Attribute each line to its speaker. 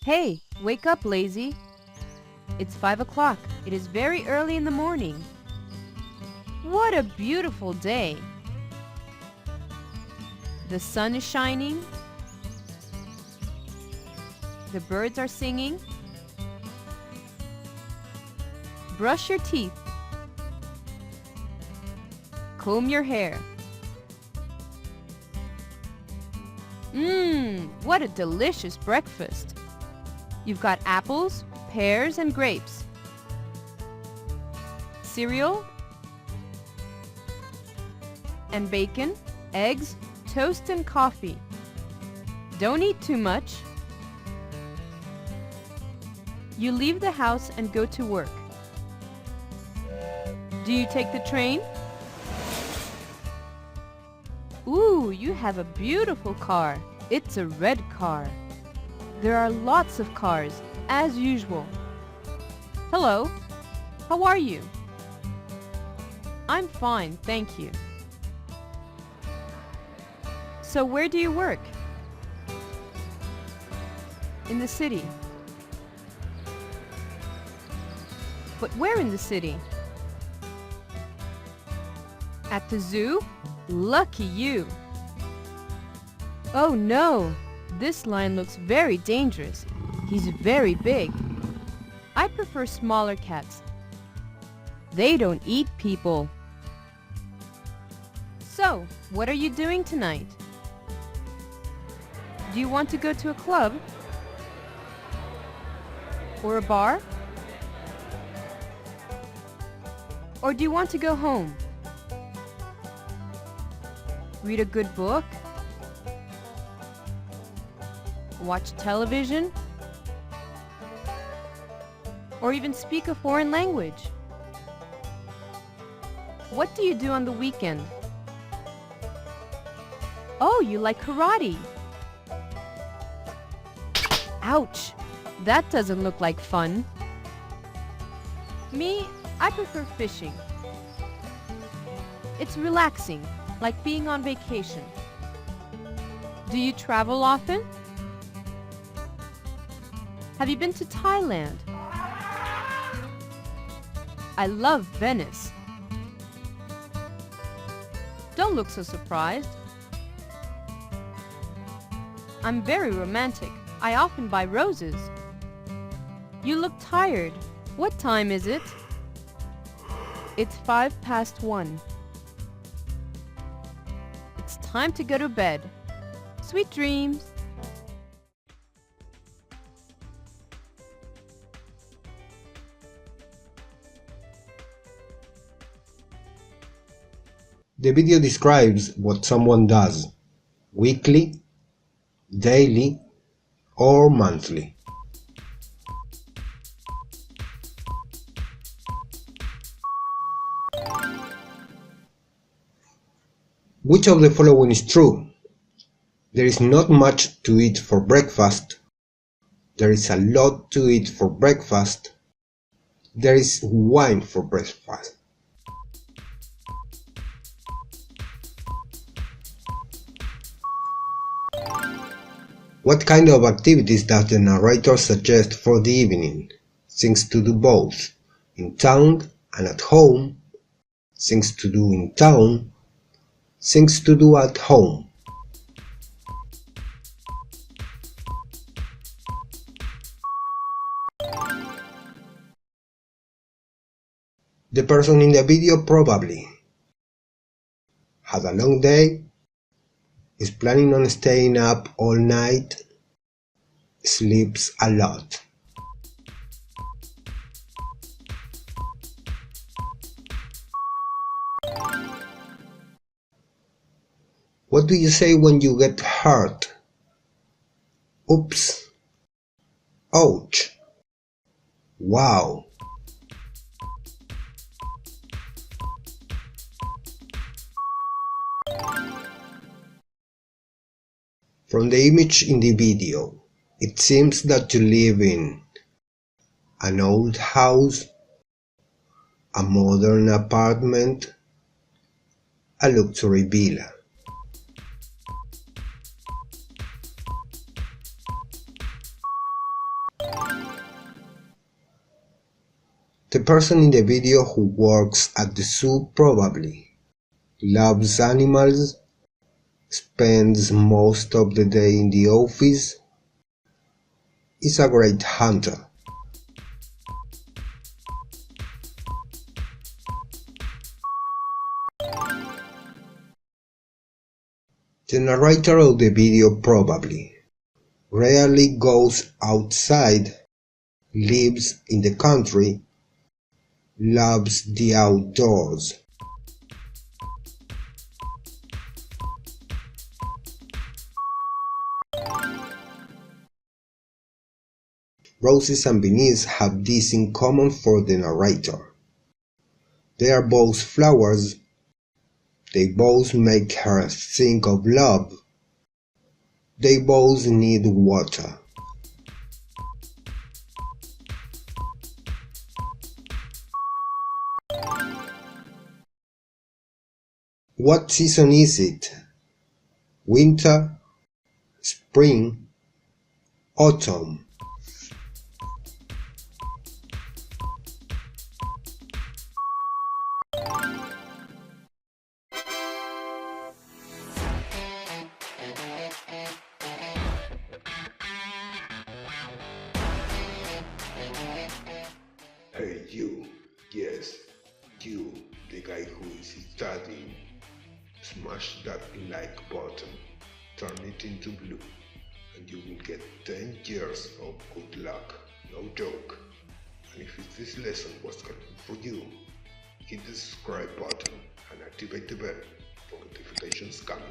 Speaker 1: Hey, wake up, lazy. It's 5 o'clock. It is very early in the morning. What a beautiful day. The sun is shining. The birds are singing. Brush your teeth. Comb your hair. What a delicious breakfast. You've got apples, pears, and grapes. Cereal and bacon, eggs, toast, and coffee. Don't eat too much. You leave the house and go to work. Do you take the train? Ooh, you have a beautiful car. It's a red car. There are lots of cars, as usual. Hello, how are you? I'm fine, thank you. So where do you work? In the city. But where in the city? At the zoo? Lucky you! Oh no! This lion looks very dangerous. He's very big. I prefer smaller cats. They don't eat people. So, what are you doing tonight? Do you want to go to a club? Or a bar? Or do you want to go home? Read a good book? Watch television? Or even speak a foreign language? What do you do on the weekend? Oh, you like karate! Ouch! That doesn't look like fun. Me, I prefer fishing. It's relaxing, like being on vacation. Do you travel often? Have you been to Thailand? I love Venice. Don't look so surprised. I'm very romantic. I often buy roses. You look tired. What time is it? It's 1:05. It's time to go to bed. Sweet dreams.
Speaker 2: The video describes what someone does weekly, daily, or monthly. Which of the following is true? There is not much to eat for breakfast. There is a lot to eat for breakfast. There is wine for breakfast. What kind of activities does the narrator suggest for the evening? Things to do both in town and at home. Things to do in town. Things to do at home. The person in the video probably had a long day, is planning on staying up all night, sleeps a lot. What do you say when you get hurt? Oops. Ouch. Wow. From the image in the video, it seems that you live in an old house, a modern apartment, a luxury villa. The person in the video who works at the zoo probably loves animals, spends most of the day in the office, is a great hunter. The narrator of the video probably rarely goes outside, lives in the country, loves the outdoors. Roses and beneath have this in common for the narrator. They are both flowers. They both make her think of love. They both need water. What season is it? Winter, spring, autumn. Hey you, yes, you, the guy who is studying, smash that like button, turn it into blue, and you will get 10 years of good luck, no joke. And if this lesson was helpful for you, hit the subscribe button and activate the bell for notifications coming.